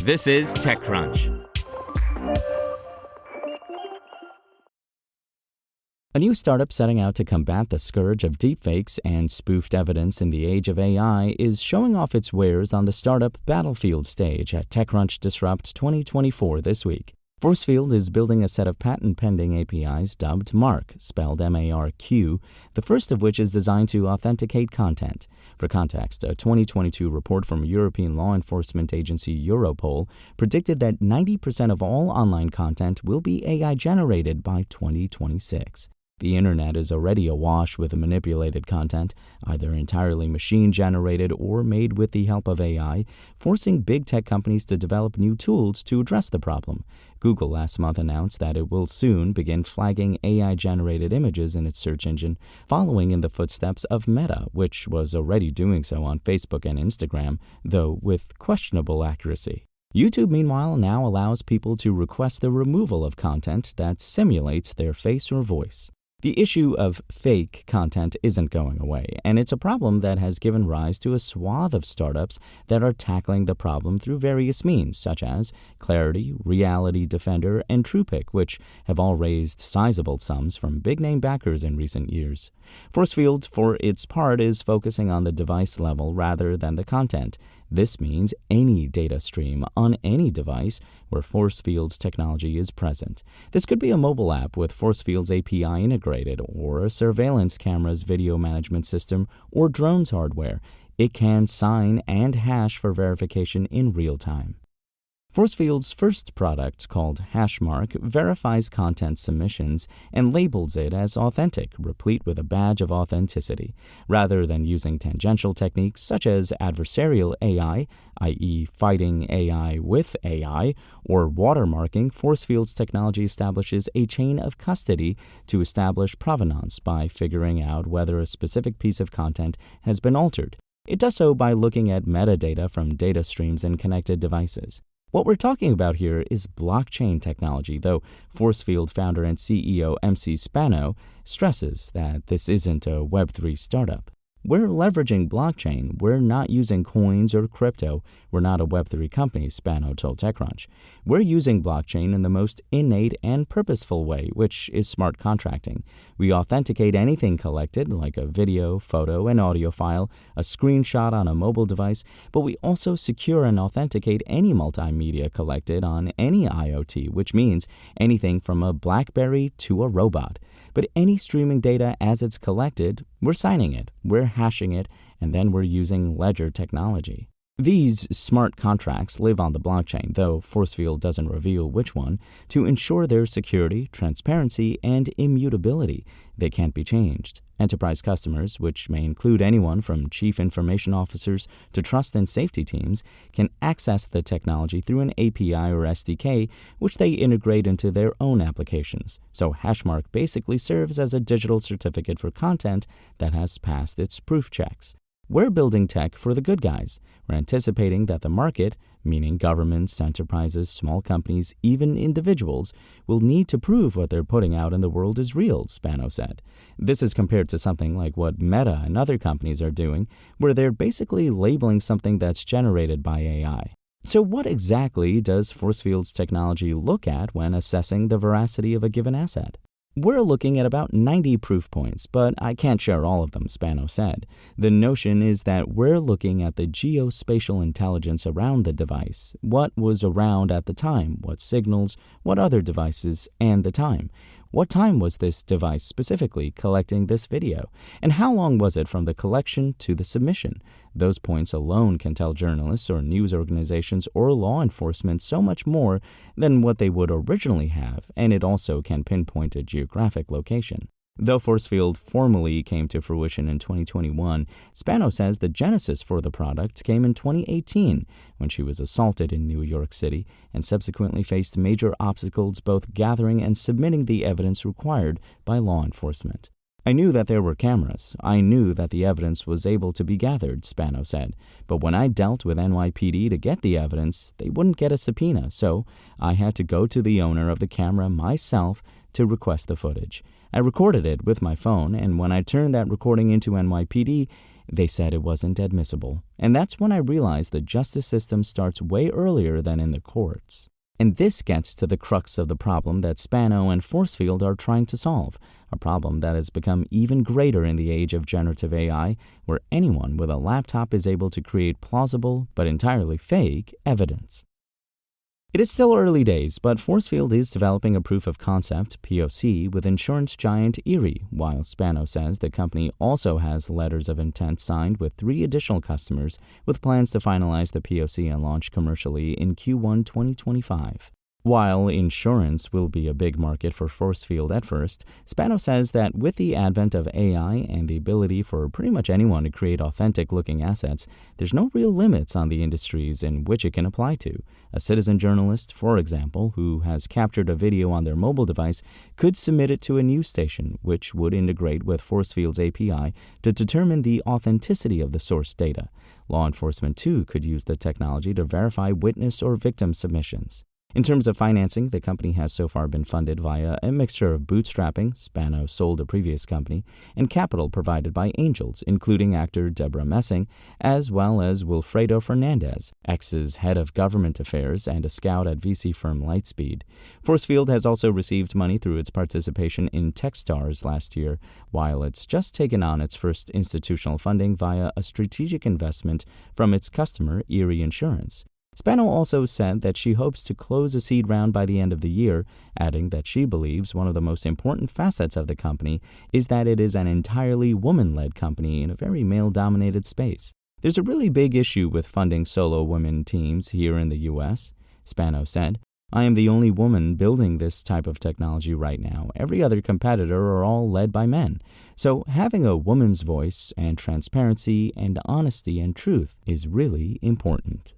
This is TechCrunch. A new startup setting out to combat the scourge of deepfakes and spoofed evidence in the age of AI is showing off its wares on the startup battlefield stage at TechCrunch Disrupt 2024 this week. ForceField is building a set of patent-pending APIs dubbed MARQ, spelled M-A-R-Q, the first of which is designed to authenticate content. For context, a 2022 report from European law enforcement agency Europol predicted that 90% of all online content will be AI-generated by 2026. The internet is already awash with manipulated content, either entirely machine-generated or made with the help of AI, forcing big tech companies to develop new tools to address the problem. Google last month announced that it will soon begin flagging AI-generated images in its search engine, following in the footsteps of Meta, which was already doing so on Facebook and Instagram, though with questionable accuracy. YouTube, meanwhile, now allows people to request the removal of content that simulates their face or voice. The issue of fake content isn't going away, and it's a problem that has given rise to a swath of startups that are tackling the problem through various means, such as Clarity, Reality Defender, and TruePic, which have all raised sizable sums from big-name backers in recent years. ForceField, for its part, is focusing on the device level rather than the content. This means any data stream on any device where ForceField's technology is present. This could be a mobile app with ForceField's API integrated, or a surveillance camera's video management system, or drones hardware. It can sign and hash for verification in real time. ForceField's first product, called HashMark, verifies content submissions and labels it as authentic, replete with a badge of authenticity. Rather than using tangential techniques such as adversarial AI, i.e. fighting AI with AI, or watermarking, ForceField's technology establishes a chain of custody to establish provenance by figuring out whether a specific piece of content has been altered. It does so by looking at metadata from data streams and connected devices. What we're talking about here is blockchain technology, though ForceField founder and CEO MC Spano stresses that this isn't a Web3 startup. We're leveraging blockchain. We're not using coins or crypto. We're not a Web3 company, Spano told TechCrunch. We're using blockchain in the most innate and purposeful way, which is smart contracting. We authenticate anything collected, like a video, photo, and audio file, a screenshot on a mobile device, but we also secure and authenticate any multimedia collected on any IoT, which means anything from a BlackBerry to a robot. But any streaming data as it's collected, we're signing it, we're hashing it, and then we're using ledger technology. These smart contracts live on the blockchain, though ForceField doesn't reveal which one, to ensure their security, transparency, and immutability. They can't be changed. Enterprise customers, which may include anyone from chief information officers to trust and safety teams, can access the technology through an API or SDK, which they integrate into their own applications. So HashMark basically serves as a digital certificate for content that has passed its proof checks. We're building tech for the good guys. We're anticipating that the market, meaning governments, enterprises, small companies, even individuals, will need to prove what they're putting out in the world is real, Spano said. This is compared to something like what Meta and other companies are doing, where they're basically labeling something that's generated by AI. So what exactly does ForceField's technology look at when assessing the veracity of a given asset? We're looking at about 90 proof points, but I can't share all of them, Spano said. The notion is that we're looking at the geospatial intelligence around the device, what was around at the time, what signals, what other devices, and the time. What time was this device specifically collecting this video? And how long was it from the collection to the submission? Those points alone can tell journalists or news organizations or law enforcement so much more than what they would originally have, and it also can pinpoint a geographic location. Though ForceField formally came to fruition in 2021, Spano says the genesis for the product came in 2018 when she was assaulted in New York City and subsequently faced major obstacles both gathering and submitting the evidence required by law enforcement. I knew that there were cameras. I knew that the evidence was able to be gathered, Spano said. But when I dealt with NYPD to get the evidence, they wouldn't get a subpoena, so I had to go to the owner of the camera myself to request the footage. I recorded it with my phone, and when I turned that recording into NYPD, They said it wasn't admissible, and that's when I realized the justice system starts way earlier than in the courts. And this gets to the crux of the problem that Spano and ForceField are trying to solve, a problem that has become even greater in the age of generative AI, where anyone with a laptop is able to create plausible but entirely fake evidence. It is still early days, but ForceField is developing a proof of concept, POC, with insurance giant Erie, while Spano says the company also has letters of intent signed with 3 additional customers, with plans to finalize the POC and launch commercially in Q1 2025. While insurance will be a big market for ForceField at first, Spano says that with the advent of AI and the ability for pretty much anyone to create authentic-looking assets, there's no real limits on the industries in which it can apply to. A citizen journalist, for example, who has captured a video on their mobile device could submit it to a news station, which would integrate with ForceField's API to determine the authenticity of the source data. Law enforcement, too, could use the technology to verify witness or victim submissions. In terms of financing, the company has so far been funded via a mixture of bootstrapping, Spano sold a previous company, and capital provided by angels, including actor Deborah Messing, as well as Wilfredo Fernandez, X's head of government affairs and a scout at VC firm Lightspeed. ForceField has also received money through its participation in Techstars last year, while it's just taken on its first institutional funding via a strategic investment from its customer, Erie Insurance. Spano also said that she hopes to close a seed round by the end of the year, adding that she believes one of the most important facets of the company is that it is an entirely woman-led company in a very male-dominated space. There's a really big issue with funding solo women teams here in the US, Spano said. I am the only woman building this type of technology right now. Every other competitor are all led by men. So having a woman's voice and transparency and honesty and truth is really important.